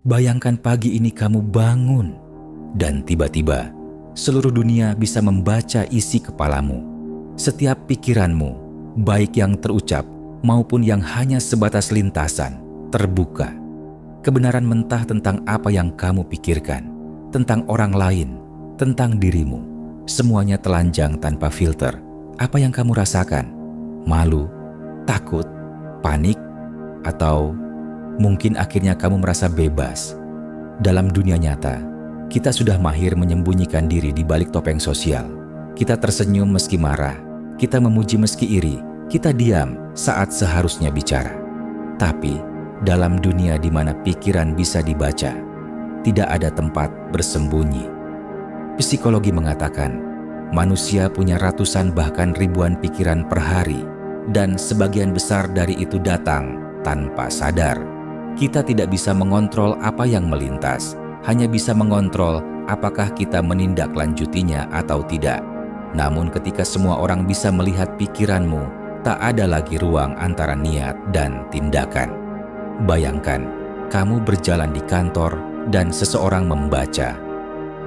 Bayangkan pagi ini kamu bangun dan tiba-tiba seluruh dunia bisa membaca isi kepalamu. Setiap pikiranmu, baik yang terucap maupun yang hanya sebatas lintasan, terbuka. Kebenaran mentah tentang apa yang kamu pikirkan, tentang orang lain, tentang dirimu. Semuanya telanjang tanpa filter. Apa yang kamu rasakan? Malu, takut, panik, atau mungkin akhirnya kamu merasa bebas. Dalam dunia nyata, kita sudah mahir menyembunyikan diri di balik topeng sosial. Kita tersenyum meski marah, kita memuji meski iri, kita diam saat seharusnya bicara. Tapi, dalam dunia di mana pikiran bisa dibaca, tidak ada tempat bersembunyi. Psikologi mengatakan, manusia punya ratusan bahkan ribuan pikiran per hari, dan sebagian besar dari itu datang tanpa sadar. Kita tidak bisa mengontrol apa yang melintas, hanya bisa mengontrol apakah kita menindaklanjutinya atau tidak. Namun ketika semua orang bisa melihat pikiranmu, tak ada lagi ruang antara niat dan tindakan. Bayangkan, kamu berjalan di kantor dan seseorang membaca,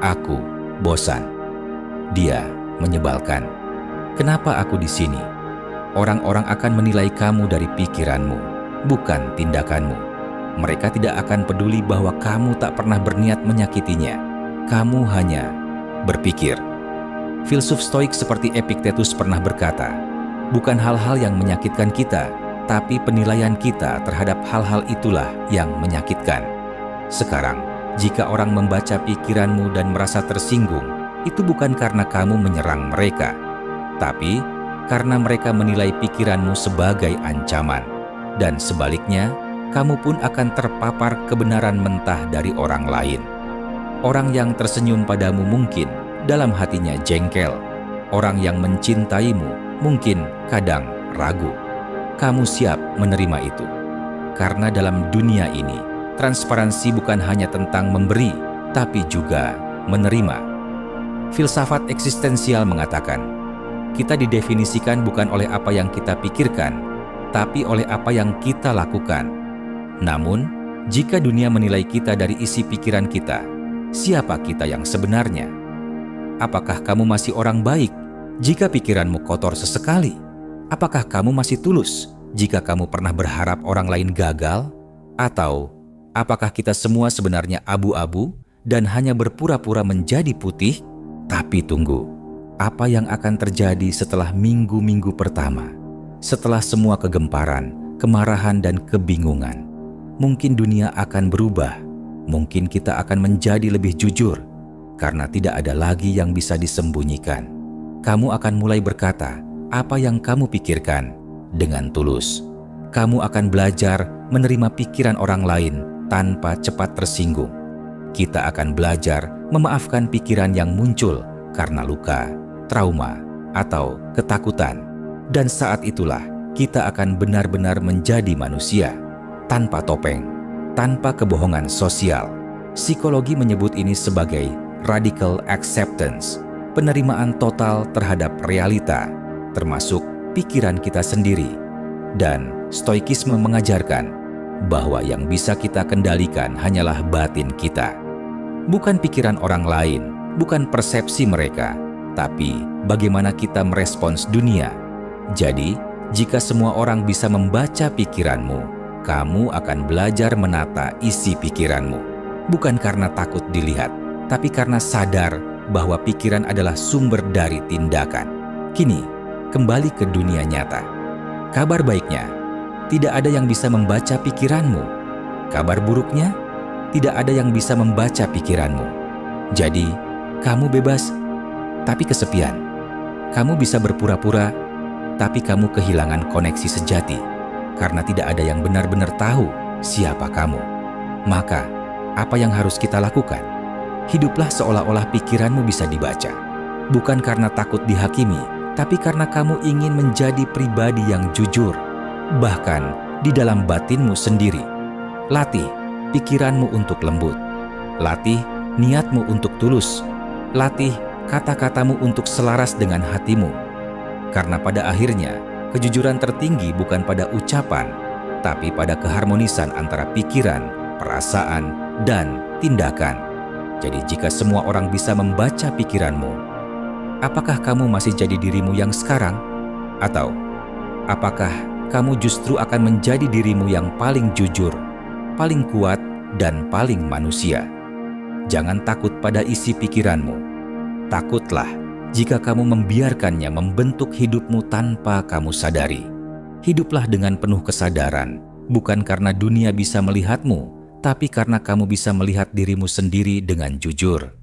"Aku bosan." Dia menyebalkan. Kenapa aku di sini? Orang-orang akan menilai kamu dari pikiranmu, bukan tindakanmu. Mereka tidak akan peduli bahwa kamu tak pernah berniat menyakitinya. Kamu hanya berpikir. Filsuf Stoik seperti Epictetus pernah berkata, bukan hal-hal yang menyakitkan kita, tapi penilaian kita terhadap hal-hal itulah yang menyakitkan. Sekarang, jika orang membaca pikiranmu dan merasa tersinggung, itu bukan karena kamu menyerang mereka, tapi karena mereka menilai pikiranmu sebagai ancaman. Dan sebaliknya, kamu pun akan terpapar kebenaran mentah dari orang lain. Orang yang tersenyum padamu mungkin dalam hatinya jengkel. Orang yang mencintaimu mungkin kadang ragu. Kamu siap menerima itu. Karena dalam dunia ini, transparansi bukan hanya tentang memberi, tapi juga menerima. Filsafat eksistensial mengatakan, kita didefinisikan bukan oleh apa yang kita pikirkan, tapi oleh apa yang kita lakukan. Namun, jika dunia menilai kita dari isi pikiran kita, siapa kita yang sebenarnya? Apakah kamu masih orang baik jika pikiranmu kotor sesekali? Apakah kamu masih tulus jika kamu pernah berharap orang lain gagal? Atau apakah kita semua sebenarnya abu-abu dan hanya berpura-pura menjadi putih? Tapi tunggu, apa yang akan terjadi setelah minggu-minggu pertama? Setelah semua kegemparan, kemarahan, dan kebingungan? Mungkin dunia akan berubah, mungkin kita akan menjadi lebih jujur, karena tidak ada lagi yang bisa disembunyikan. Kamu akan mulai berkata apa yang kamu pikirkan dengan tulus. Kamu akan belajar menerima pikiran orang lain tanpa cepat tersinggung. Kita akan belajar memaafkan pikiran yang muncul karena luka, trauma, atau ketakutan. Dan saat itulah kita akan benar-benar menjadi manusia. Tanpa topeng, tanpa kebohongan sosial. Psikologi menyebut ini sebagai radical acceptance, penerimaan total terhadap realita, termasuk pikiran kita sendiri. Dan stoikisme mengajarkan bahwa yang bisa kita kendalikan hanyalah batin kita. Bukan pikiran orang lain, bukan persepsi mereka, tapi bagaimana kita merespons dunia. Jadi, jika semua orang bisa membaca pikiranmu, kamu akan belajar menata isi pikiranmu. Bukan karena takut dilihat, tapi karena sadar bahwa pikiran adalah sumber dari tindakan. Kini, kembali ke dunia nyata. Kabar baiknya, tidak ada yang bisa membaca pikiranmu. Kabar buruknya, tidak ada yang bisa membaca pikiranmu. Jadi, kamu bebas, tapi kesepian. Kamu bisa berpura-pura, tapi kamu kehilangan koneksi sejati. Karena tidak ada yang benar-benar tahu siapa kamu. Maka, apa yang harus kita lakukan? Hiduplah seolah-olah pikiranmu bisa dibaca. Bukan karena takut dihakimi, tapi karena kamu ingin menjadi pribadi yang jujur. Bahkan di dalam batinmu sendiri. Latih pikiranmu untuk lembut. Latih niatmu untuk tulus. Latih kata-katamu untuk selaras dengan hatimu. Karena pada akhirnya, kejujuran tertinggi bukan pada ucapan, tapi pada keharmonisan antara pikiran, perasaan, dan tindakan. Jadi jika semua orang bisa membaca pikiranmu, apakah kamu masih jadi dirimu yang sekarang? Atau apakah kamu justru akan menjadi dirimu yang paling jujur, paling kuat, dan paling manusia? Jangan takut pada isi pikiranmu. Takutlah jika kamu membiarkannya membentuk hidupmu tanpa kamu sadari. Hiduplah dengan penuh kesadaran, bukan karena dunia bisa melihatmu, tapi karena kamu bisa melihat dirimu sendiri dengan jujur.